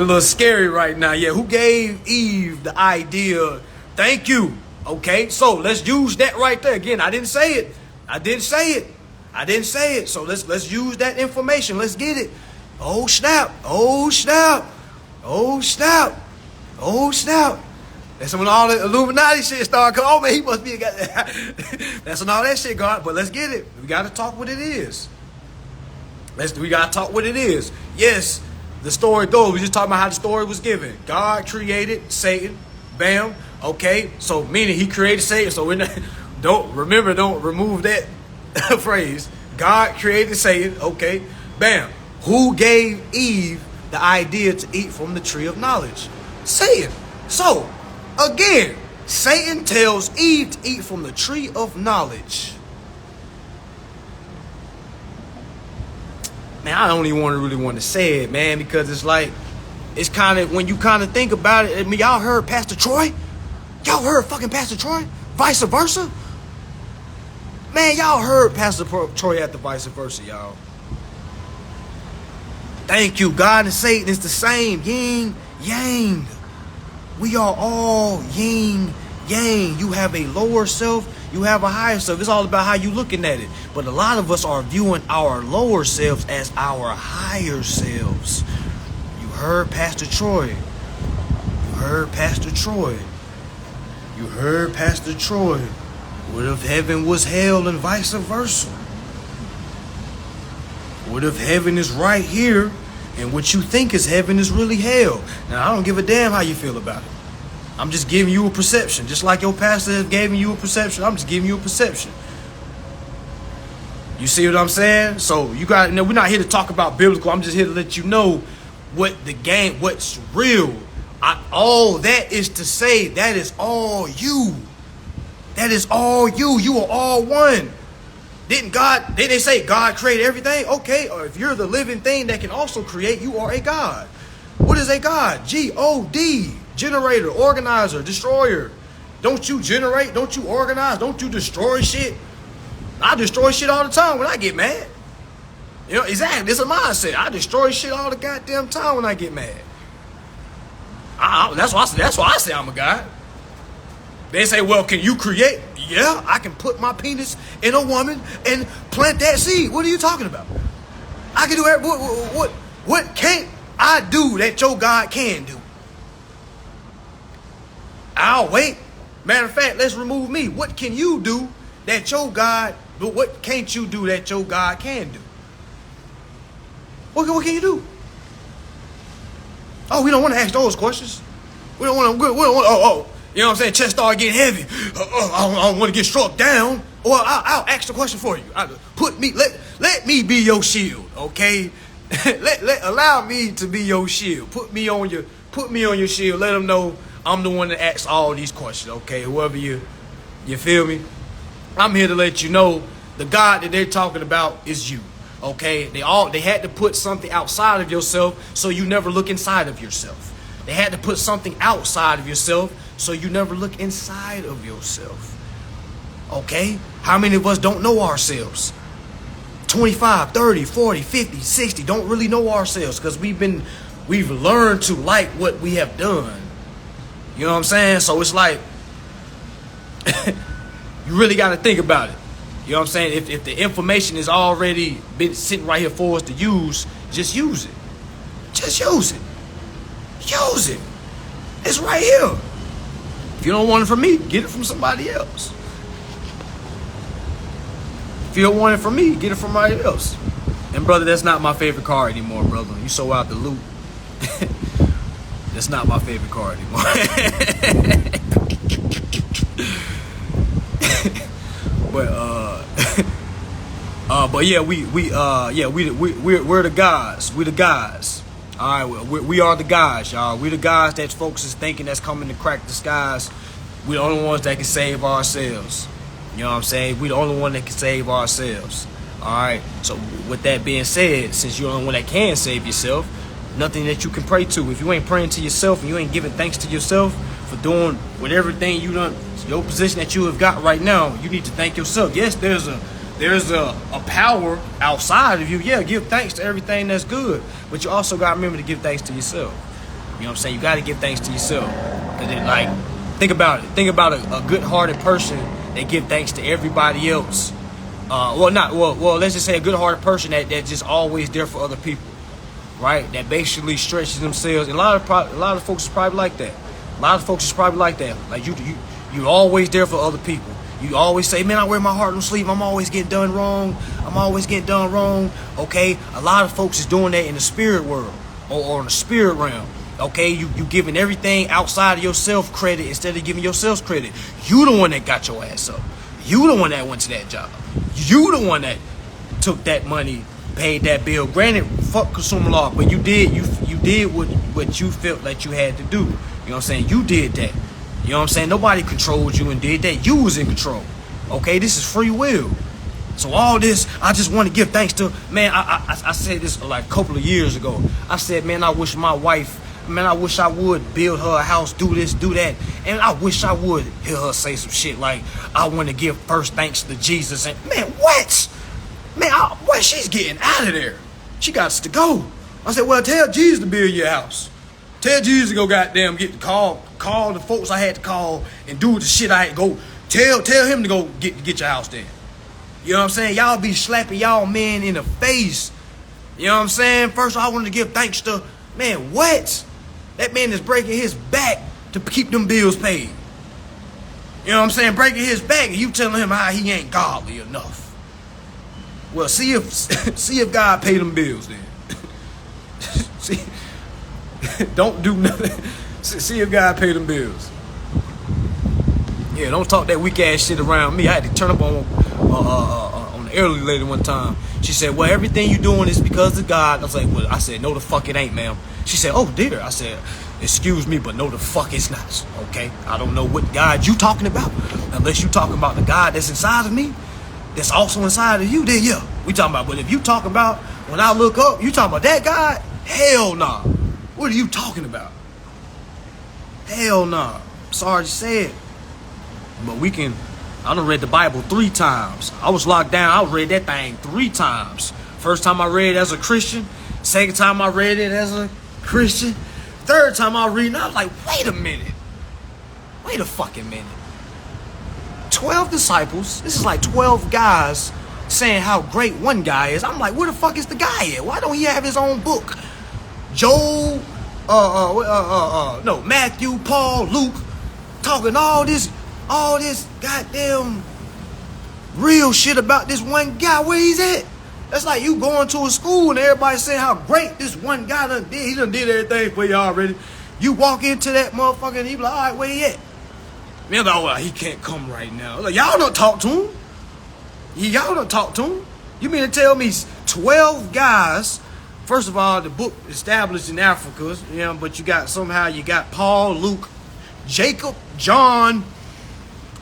little scary right now. Yeah, who gave Eve the idea? Thank you. Okay, so let's use that right there. Again, I didn't say it. So let's use that information. Let's get it. Oh snap. That's when all the Illuminati shit started coming. Oh man, he must be a guy. That's when all that shit got. But let's get it. We gotta talk what it is. We gotta talk what it is. Yes, the story goes. We just talking about how the story was given. God created Satan. Bam. Okay, so meaning he created Satan. So don't remove that phrase. God created Satan. Okay, bam. Who gave Eve the idea to eat from the tree of knowledge? Satan. So again, Satan tells Eve to eat from the tree of knowledge. Man, I don't even really want to say it, man, because it's like, it's kind of, when you kind of think about it, I mean, y'all heard Pastor Troy? Y'all heard fucking Pastor Troy? Vice versa? Man, y'all heard Pastor Troy at the vice versa, y'all. Thank you. God and Satan is the same. Yin, yang. We are all yin, yang. You have a lower self. You have a higher self. It's all about how you looking at it. But a lot of us are viewing our lower selves as our higher selves. You heard Pastor Troy. You heard Pastor Troy. You heard Pastor Troy. What if heaven was hell and vice versa? What if heaven is right here and what you think is heaven is really hell? Now, I don't give a damn how you feel about it. I'm just giving you a perception. Just like your pastor has given you a perception, I'm just giving you a perception. You see what I'm saying? So you got, we're not here to talk about biblical. I'm just here to let you know what the game, what's real. All that is to say, that is all you. That is all you. You are all one. Didn't they say God created everything? Okay, or if you're the living thing that can also create, you are a God. What is a God? G-O-D. Generator, organizer, destroyer. Don't you generate? Don't you organize? Don't you destroy shit? I destroy shit all the time when I get mad. You know, exactly. It's a mindset. I destroy shit all the goddamn time when I get mad. That's why I say I'm a God. They say, well, can you create? Yeah, I can put my penis in a woman and plant that seed. What are you talking about? I can do everything. What can't I do that your God can do? I'll wait. Matter of fact, let's remove me. What can you do that your God, but what can't you do that your God can do? What can you do? Oh, we don't want to ask those questions. We don't want to, you know what I'm saying? Chest start getting heavy. I don't want to get struck down. Or I'll ask the question for you. Let me be your shield, okay? Allow me to be your shield. Put me on your shield. Let them know I'm the one that asks all these questions, okay? Whoever you feel me? I'm here to let you know the God that they're talking about is you, okay? They had to put something outside of yourself so you never look inside of yourself. They had to put something outside of yourself so you never look inside of yourself. Okay? How many of us don't know ourselves? 25, 30, 40, 50, 60 don't really know ourselves because we've learned to like what we have done. You know what I'm saying? So it's like you really got to think about it. You know what I'm saying? If the information is already been sitting right here for us to use, just use it. Just use it. Use it. It's right here. If you don't want it from me, get it from somebody else. If you don't want it from me, get it from somebody else. And brother, that's not my favorite car anymore, brother. You so out the loop. That's not my favorite car anymore. But yeah, we're the guys. We the guys. All right, we are the guys, y'all. We the guys that folks is thinking that's coming to crack the skies. We the only ones that can save ourselves. You know what I'm saying? We the only one that can save ourselves. All right. So with that being said, since you're the only one that can save yourself, nothing that you can pray to. If you ain't praying to yourself and you ain't giving thanks to yourself for doing with everything you done, your position that you have got right now, you need to thank yourself. Yes, there's a power outside of you. Yeah, give thanks to everything that's good. But you also got to remember to give thanks to yourself. You know what I'm saying? You got to give thanks to yourself. Because think about it. Think about a good-hearted person that give thanks to everybody else. Let's just say a good-hearted person that just always there for other people. Right? That basically stretches themselves. And a lot of folks is probably like that. A lot of folks is probably like that. Like you're always there for other people. You always say, man, I wear my heart on my sleeve. I'm always getting done wrong. Okay? A lot of folks is doing that in the spirit world or in the spirit realm. Okay? You giving everything outside of yourself credit instead of giving yourself credit. You the one that got your ass up. You the one that went to that job. You the one that took that money, paid that bill. Granted, fuck consumer law, but you did what you felt like you had to do. You know what I'm saying? You did that. You know what I'm saying? Nobody controlled you and did that. You was in control. Okay? This is free will. So all this, I just want to give thanks to, man, I said this like a couple of years ago. I said, man, I wish my wife Man, I wish I would build her a house, do this, do that. And I wish I would hear her say some shit like, I want to give first thanks to Jesus. And man, what? Man, what? She's getting out of there. She got to go. I said, well, tell Jesus to build your house. Tell Jesus to go goddamn get the call the folks I had to call and do the shit I had to go. Tell him to go get your house there. You know what I'm saying? Y'all be slapping y'all men in the face. You know what I'm saying? First I wanted to give thanks to, man, what? That man is breaking his back to keep them bills paid. You know what I'm saying? Breaking his back and you telling him how he ain't godly enough. Well, see if God paid them bills then. See, don't do nothing. See if God paid them bills. Yeah, don't talk that weak ass shit around me. I had to turn up on the elderly lady one time. She said, well, everything you doing is because of God. I was like, well, I said, no the fuck it ain't, ma'am. She said, oh dear. I said, excuse me, but no the fuck it's not. Okay? I don't know what God you talking about. Unless you talking about the God that's inside of me, that's also inside of you, then yeah, we talking about. But if you talking about, when I look up, you talking about that God? Hell nah. What are you talking about? Hell nah. Sorry to say it. But I done read the Bible 3 times. I was locked down. I read that thing 3 times. First time I read it as a Christian. Second time I read it as a Christian. Third time I read it, I was like, wait a minute. Wait a fucking minute. 12 disciples. This is like 12 guys saying how great one guy is. I'm like, where the fuck is the guy at? Why don't he have his own book? Joel, Matthew, Paul, Luke, talking all this goddamn real shit about this one guy. Where he's at? That's like you going to a school and everybody saying how great this one guy done did. He done did everything for you already. You walk into that motherfucker and he be like, all right, where he at? Man, like, oh, well, he can't come right now. Like, y'all don't talk to him. Y'all don't talk to him. You mean to tell me 12 guys? First of all, the book established in Africa, you know, but you got Paul, Luke, Jacob, John.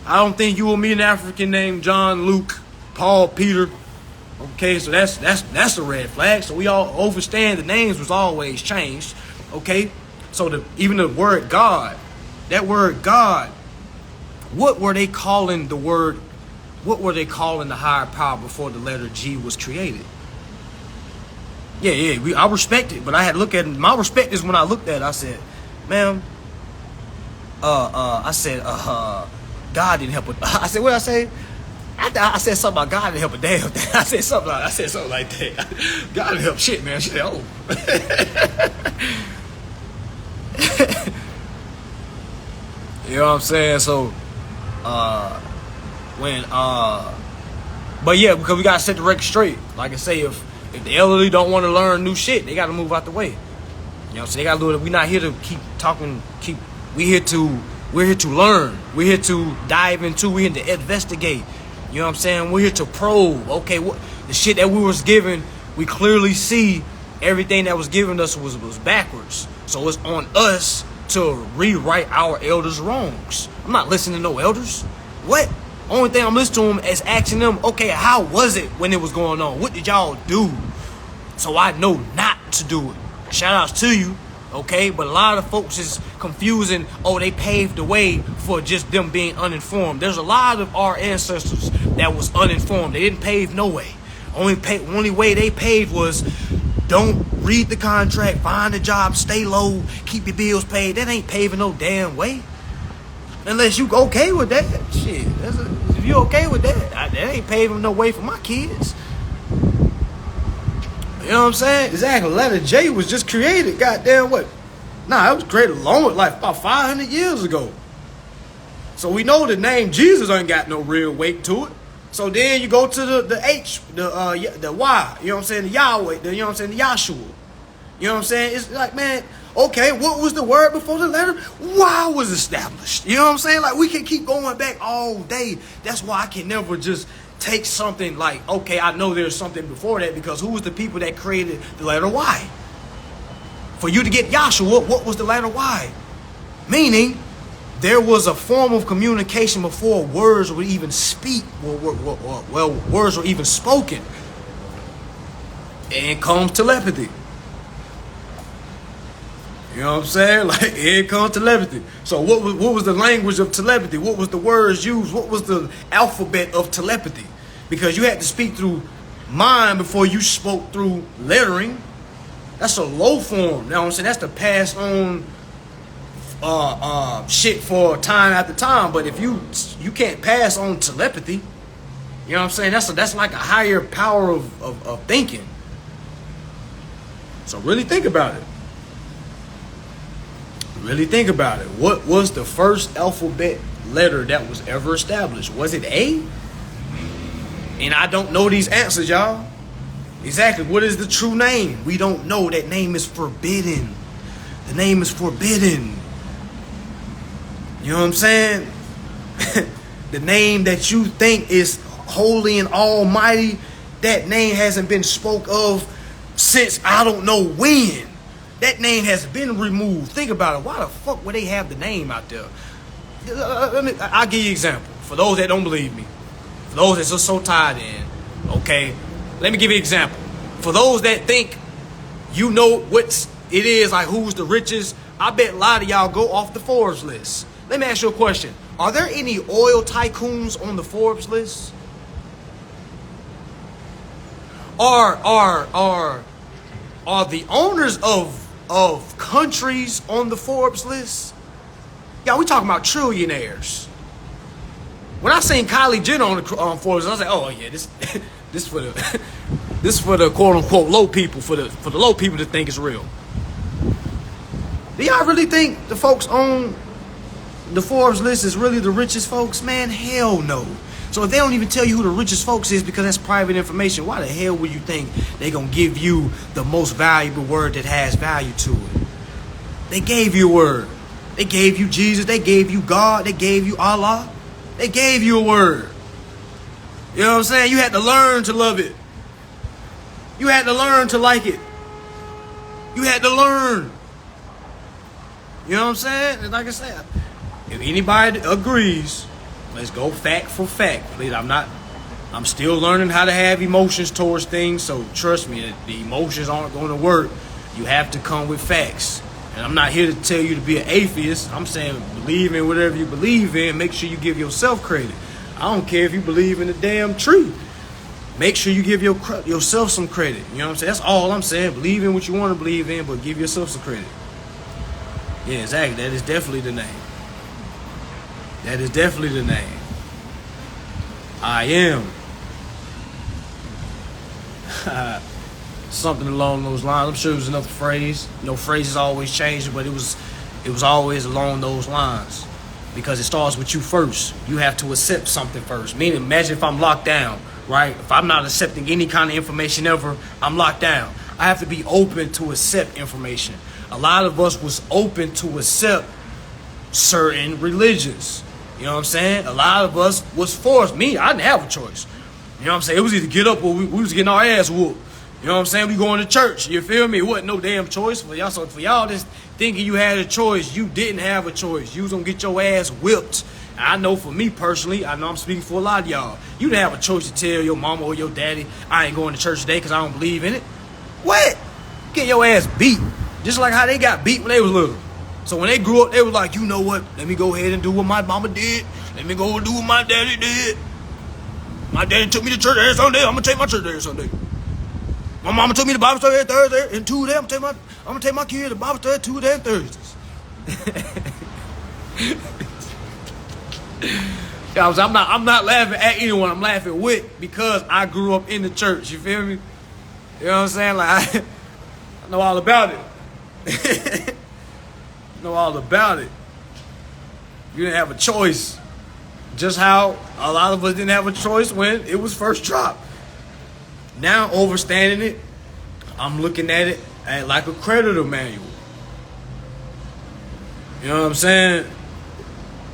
I don't think you will meet an African named John, Luke, Paul, Peter. Okay, so that's a red flag. So we all understand the names was always changed. Okay, so even the word God, that word God, what were they calling the word? What were they calling the higher power before the letter G was created? Yeah, I respect it, but I had to look at it. My respect is when I looked at it, I said, ma'am, God didn't help with. I said, what did I say? I said something about God didn't help a damn thing. I said something like that. God didn't help shit, man. She said, oh. You know what I'm saying? So, but yeah, because we gotta set the record straight. Like I say, if the elderly don't want to learn new shit, they gotta move out the way. You know what I'm saying? They gotta do it. We're not here to keep talking. We're here to learn. We're here to dive into. We're here to investigate. You know what I'm saying? We're here to probe. Okay, what the shit that we was given, we clearly see everything that was given us was backwards. So it's on us to rewrite our elders' wrongs. I'm not listening to no elders. What? Only thing I'm listening to them is asking them, okay, how was it when it was going on? What did y'all do? So I know not to do it. Shout outs to you, okay? But a lot of folks is confusing, oh, they paved the way for just them being uninformed. There's a lot of our ancestors that was uninformed. They didn't pave no way. Only way they paved was don't read the contract, find a job, stay low, keep your bills paid. That ain't paving no damn way. Unless you okay with that. Shit, if you okay with that, that ain't paving no way for my kids. You know what I'm saying? Exactly. Letter J was just created. Goddamn what? Nah, it was created long, like about 500 years ago. So we know the name Jesus ain't got no real weight to it. So then you go to the H, the Y. You know what I'm saying? The Yahweh. You know what I'm saying? The Yahshua. You know what I'm saying? It's like, man, okay, what was the word before the letter? Y was established. You know what I'm saying? Like, we can keep going back all day. That's why I can never just take something like, okay, I know there's something before that, because who was the people that created the letter Y? For you to get Yahshua, what was the letter Y? Meaning, there was a form of communication before words were even words were even spoken. And comes telepathy. You You know what I'm saying? Like, here comes telepathy. So what was the language of telepathy? What was the words used? What was the alphabet of telepathy? Because you had to speak through mind before you spoke through lettering. That's a low form. You know what I'm saying? That's to pass on shit for time after time. But if you can't pass on telepathy, you know what I'm saying? That's like a higher power of thinking. So really think about it. Really think about it. What was the first alphabet letter that was ever established? Was it A? And I don't know these answers, y'all. Exactly. What is the true name? We don't know. That name is forbidden. The name is forbidden. You know what I'm saying? The name that you think is holy and almighty, that name hasn't been spoke of since I don't know when. That name has been removed. Think about it. Why the fuck would they have the name out there? I'll give you an example. For those that don't believe me. For those that's just so tied in. Okay. Let me give you an example. For those that think you know what it is, like who's the richest, I bet a lot of y'all go off the Forbes list. Let me ask you a question. Are there any oil tycoons on the Forbes list? Are the owners of countries on the Forbes list? Y'all, we talking about trillionaires. When I seen Kylie Jenner on Forbes, I was like, oh yeah, this for the quote unquote low people, for the low people to think it's real. Do y'all really think the folks on the Forbes list is really the richest folks? Man, hell no. So if they don't even tell you who the richest folks is because that's private information, why the hell would you think they gonna give you the most valuable word that has value to it? They gave you a word. They gave you Jesus. They gave you God. They gave you Allah. They gave you a word. You know what I'm saying? You had to learn to love it. You had to learn to like it. You had to learn. You know what I'm saying? And like I said, if anybody agrees, let's go fact for fact. Please, I'm still learning how to have emotions towards things, so trust me, the emotions aren't going to work. You have to come with facts. And I'm not here to tell you to be an atheist. I'm saying believe in whatever you believe in. Make sure you give yourself credit. I don't care if you believe in the damn tree. Make sure you give yourself some credit. You know what I'm saying? That's all I'm saying. Believe in what you want to believe in, but give yourself some credit. Yeah, exactly. That is definitely the name. That is definitely the name. I am. Something along those lines. I'm sure it was another phrase. You know, phrases always change, but it was always along those lines. Because it starts with you first. You have to accept something first. Meaning, imagine if I'm locked down, right? If I'm not accepting any kind of information ever, I'm locked down. I have to be open to accept information. A lot of us was open to accept certain religions. You know what I'm saying? A lot of us was forced. Me, I didn't have a choice. You know what I'm saying? It was either get up or we was getting our ass whooped. You know what I'm saying? We going to church. You feel me? It wasn't no damn choice for y'all. So for y'all just thinking you had a choice, you didn't have a choice. You was going to get your ass whipped. And I know for me personally, I know I'm speaking for a lot of y'all. You didn't have a choice to tell your mama or your daddy, I ain't going to church today because I don't believe in it. What? Get your ass beat. Just like how they got beat when they was little. So when they grew up, they was like, you know what? Let me go ahead and do what my mama did. Let me go do what my daddy did. My daddy took me to church every Sunday. I'm going to take my church every Sunday. My mama took me to Bible study every Thursday. And 2 days, I'm going to take my kid to Bible study 2 damn Thursdays. I'm not laughing at anyone. I'm laughing with because I grew up in the church. You feel me? You know what I'm saying? Like, I know all about it. Know all about it. You didn't have a choice. Just how a lot of us didn't have a choice when it was first dropped. Now, understanding it, I'm looking at it like a creditor manual. You know what I'm saying?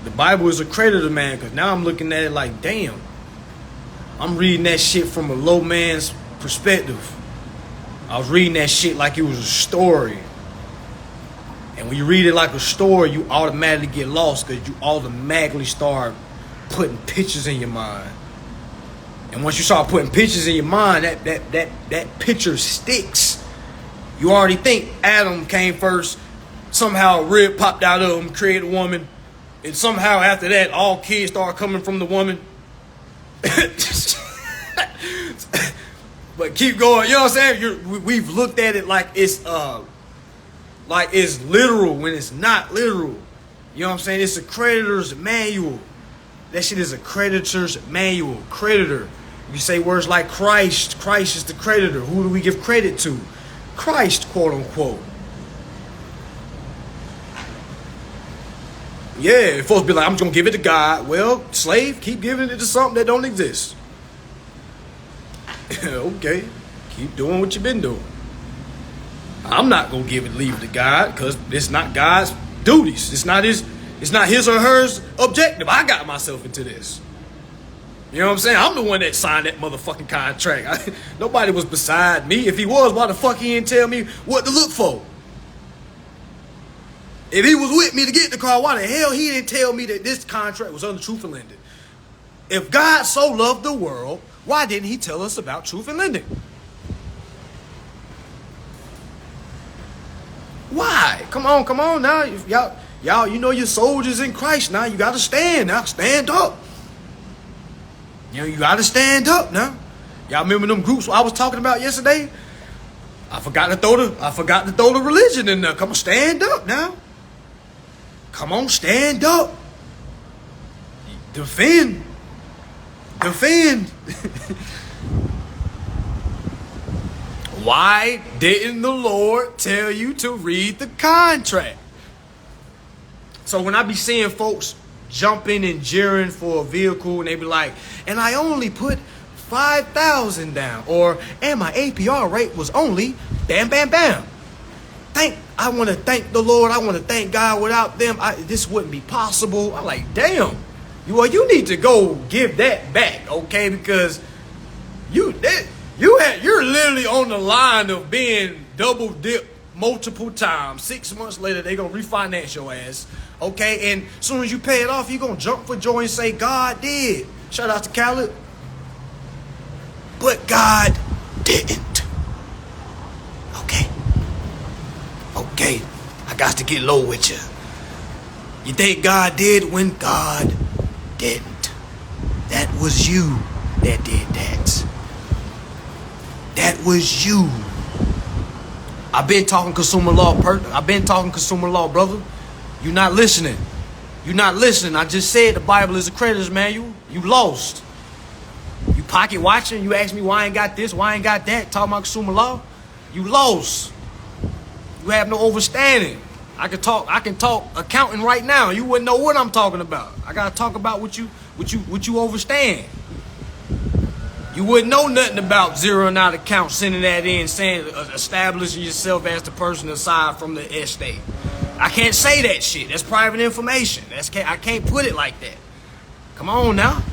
The Bible is a creditor manual because now I'm looking at it like, damn, I'm reading that shit from a low man's perspective. I was reading that shit like it was a story. And when you read it like a story, you automatically get lost because you automatically start putting pictures in your mind. And once you start putting pictures in your mind, that picture sticks. You already think Adam came first, somehow a rib popped out of him, created a woman, and somehow after that, all kids started coming from the woman. But keep going. You know what I'm saying? We've looked at it like it's literal when it's not literal. You know what I'm saying? It's a creditor's manual. That shit is a creditor's manual. Creditor. You say words like Christ. Christ is the creditor. Who do we give credit to? Christ, quote unquote. Yeah, folks be like, I'm just gonna give it to God. Well, slave, keep giving it to something that don't exist. Okay, keep doing what you've been doing. I'm not gonna leave it to God because it's not God's duties. It's not his or hers objective. I got myself into this. You know what I'm saying? I'm the one that signed that motherfucking contract. Nobody was beside me. If he was, why the fuck he didn't tell me what to look for? If he was with me to get the car, why the hell he didn't tell me that this contract was under truth and lending? If God so loved the world, why didn't he tell us about truth and lending? Why? Come on now. Y'all, you know you're soldiers in Christ now. You gotta stand now. Stand up. You know, you gotta stand up now. Y'all remember them groups I was talking about yesterday? I forgot to throw the religion in there. Come on, stand up now. Come on, stand up. Defend. Why didn't the Lord tell you to read the contract? So when I be seeing folks jumping and jeering for a vehicle and they be like, and I only put $5,000 down, or and my APR rate was only bam, bam, bam. I want to thank the Lord. I want to thank God. Without them, this wouldn't be possible. I'm like, damn. You need to go give that back, okay? Because you're literally on the line of being double dipped multiple times. 6 months later, they gonna refinance your ass, okay? And as soon as you pay it off, you gonna jump for joy and say, God did. Shout out to Khaled. But God didn't. Okay, I got to get low with you. You think God did when God didn't. That was you that did that. That was you. I've been talking consumer law, brother. You're not listening. I just said the Bible is a creditor's manual. You lost. You pocket watching. You ask me why I ain't got this, why I ain't got that. Talking about consumer law. You lost. You have no understanding. I can talk accounting right now. You wouldn't know what I'm talking about. I gotta talk about what you understand. You wouldn't know nothing about zeroing out accounts, sending that in, saying establishing yourself as the person aside from the estate. I can't say that shit. That's private information. I can't put it like that. Come on now.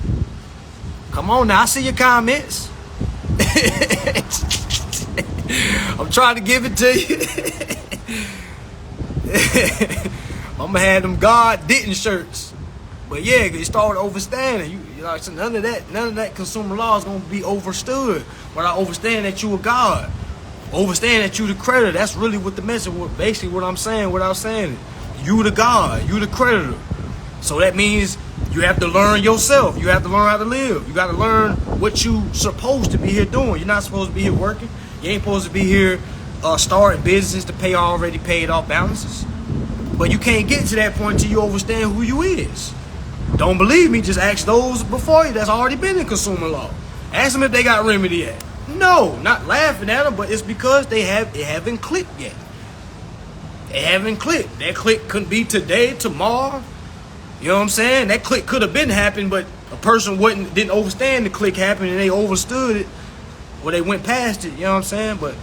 I see your comments. I'm trying to give it to you. I'm gonna have them God didn't shirts. But yeah, you started overstanding. You know, so none of that consumer law is gonna be overstood. But I understand that you a God. Understand that you the creditor. That's really what the message was. Basically what I'm saying without saying it. You the God, you the creditor. So that means you have to learn yourself. You have to learn how to live. You gotta learn what you supposed to be here doing. You're not supposed to be here working. You ain't supposed to be here starting business to pay already paid off balances. But you can't get to that point until you understand who you is. Don't believe me, just ask those before you that's already been in consumer law. Ask them if they got remedy yet. No, not laughing at them, but it's because it haven't clicked yet. It haven't clicked. That click couldn't be today, tomorrow. You know what I'm saying? That click could have been happened, but a person didn't understand the click happened and they understood it. Or they went past it, you know what I'm saying? But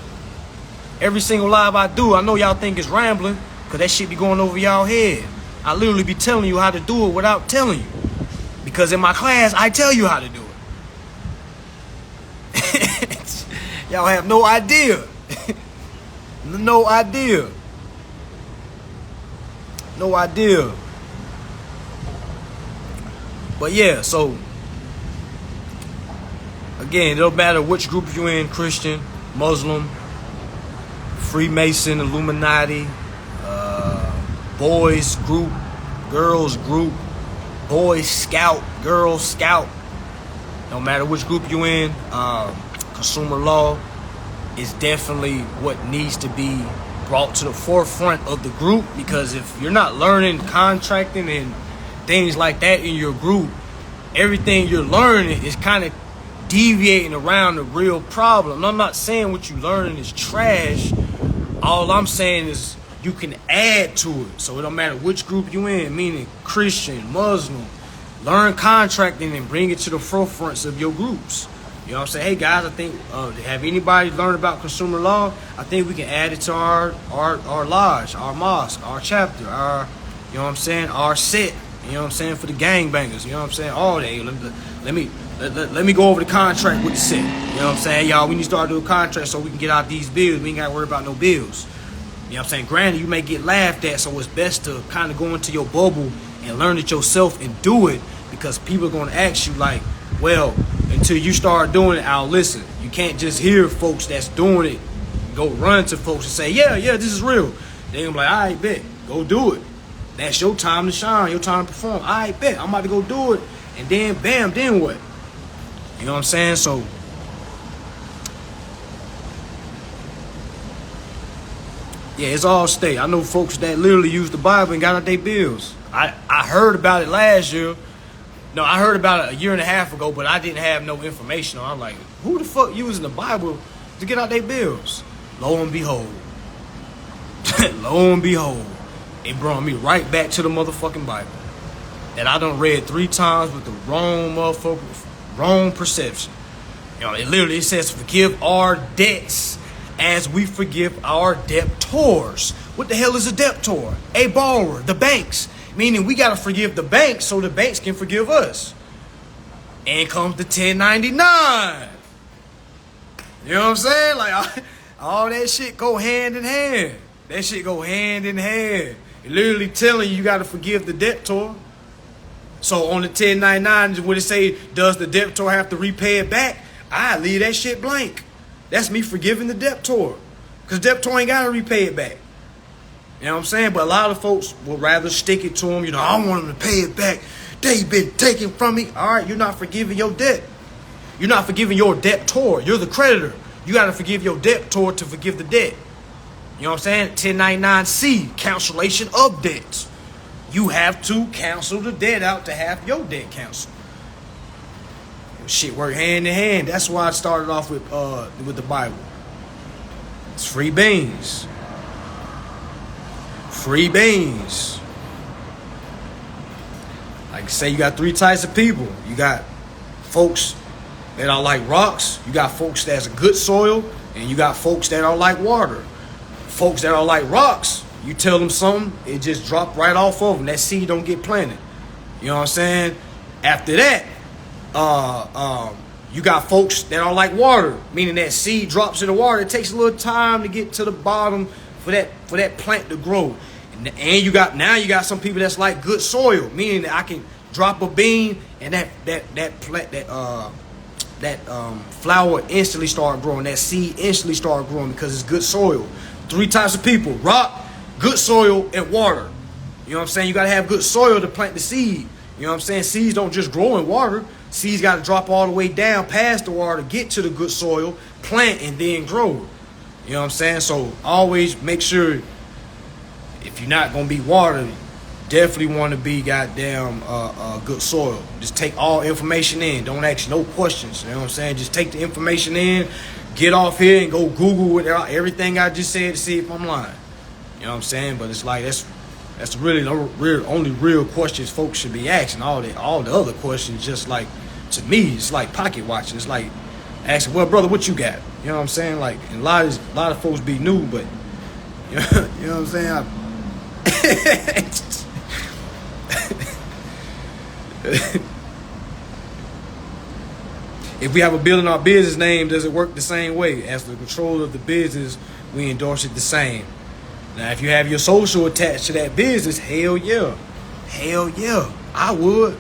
every single live I do, I know y'all think it's rambling, because that shit be going over y'all head. I literally be telling you how to do it without telling you. Because in my class, I tell you how to do it. Y'all have no idea. No idea. But yeah, so again, it don't matter which group you're in, Christian, Muslim, Freemason, Illuminati, boys group, girls group, boys scout, girls scout. No matter which group you in, consumer law is definitely what needs to be brought to the forefront of the group, because if you're not learning contracting and things like that in your group, everything you're learning is kind of deviating around the real problem. And I'm not saying what you're learning is trash. All I'm saying is you can add to it. So it don't matter which group you in, meaning Christian, Muslim, learn contracting and bring it to the forefronts of your groups. You know what I'm saying? Hey guys, I think have anybody learned about consumer law? I think we can add it to our lodge, our mosque, our chapter, our, you know what I'm saying, our set. You know what I'm saying, for the gangbangers. You know what I'm saying? All day. Let me go over the contract with the set. You know what I'm saying, y'all? We need to start doing contracts so we can get out these bills. We ain't got to worry about no bills. You know what I'm saying? Granted, you may get laughed at, so it's best to kind of go into your bubble and learn it yourself and do it, because people are going to ask you like, well, until you start doing it, I'll listen. You can't just hear folks that's doing it go run to folks and say, yeah, this is real. They're going to be like, all right, bet, go do it. That's your time to shine, your time to perform. All right, bet, I'm about to go do it. And then, bam, then what? You know what I'm saying? So, yeah, it's all state. I know folks that literally use the Bible and got out their bills. I heard about it last year. No, I heard about it a year and a half ago, but I didn't have no information on it. I'm like, who the fuck using the Bible to get out their bills? Lo and behold. It brought me right back to the motherfucking Bible that I done read 3 times with the wrong motherfucker, wrong perception. You know, it says forgive our debts as we forgive our debtors. What the hell is a debtor? A borrower, the banks. Meaning we got to forgive the banks so the banks can forgive us. And comes the 1099. You know what I'm saying? Like, all that shit go hand in hand. That shit go hand in hand. It literally telling you got to forgive the debtor. So on the 1099, would it say, does the debtor have to repay it back? I leave that shit blank. That's me forgiving the debtor. Because debtor ain't got to repay it back. You know what I'm saying? But a lot of folks would rather stick it to them. You know, I want them to pay it back. They've been taken from me. All right, you're not forgiving your debt. You're not forgiving your debtor. You're the creditor. You got to forgive your debtor to forgive the debt. You know what I'm saying? 1099C, cancellation of debts. You have to cancel the debt out to have your debt canceled. Shit work hand in hand. That's why I started off with the Bible. It's free beans. Free beans. Like I say, you got 3 types of people. You got folks that are like rocks. You got folks that's good soil. And you got folks that are like water. Folks that are like rocks, you tell them something, it just drop right off of them. That seed don't get planted. You know what I'm saying? After that, you got folks that are like water, meaning that seed drops in the water. It takes a little time to get to the bottom for that plant to grow. And you got some people that's like good soil, meaning that I can drop a bean and that flower instantly start growing. That seed instantly start growing because it's good soil. 3 types of people: rock, good soil, and water. You know what I'm saying? You got to have good soil to plant the seed. You know what I'm saying? Seeds don't just grow in water. Seeds got to drop all the way down past the water to get to the good soil, plant, and then grow. You know what I'm saying? So always make sure, if you're not going to be water, definitely want to be goddamn good soil. Just take all information in. Don't ask no questions. You know what I'm saying? Just take the information in. Get off here and go Google everything I just said to see if I'm lying. You know what I'm saying? But it's like that's really the only real questions folks should be asking. All the other questions, just like, to me, it's like pocket watching. It's like asking, well, brother, what you got? You know what I'm saying? Like, and a lot of folks be new, but you know what I'm saying? If we have a bill in our business name, does it work the same way? As the control of the business, we endorse it the same. Now, if you have your social attached to that business, hell yeah. Hell yeah. I would.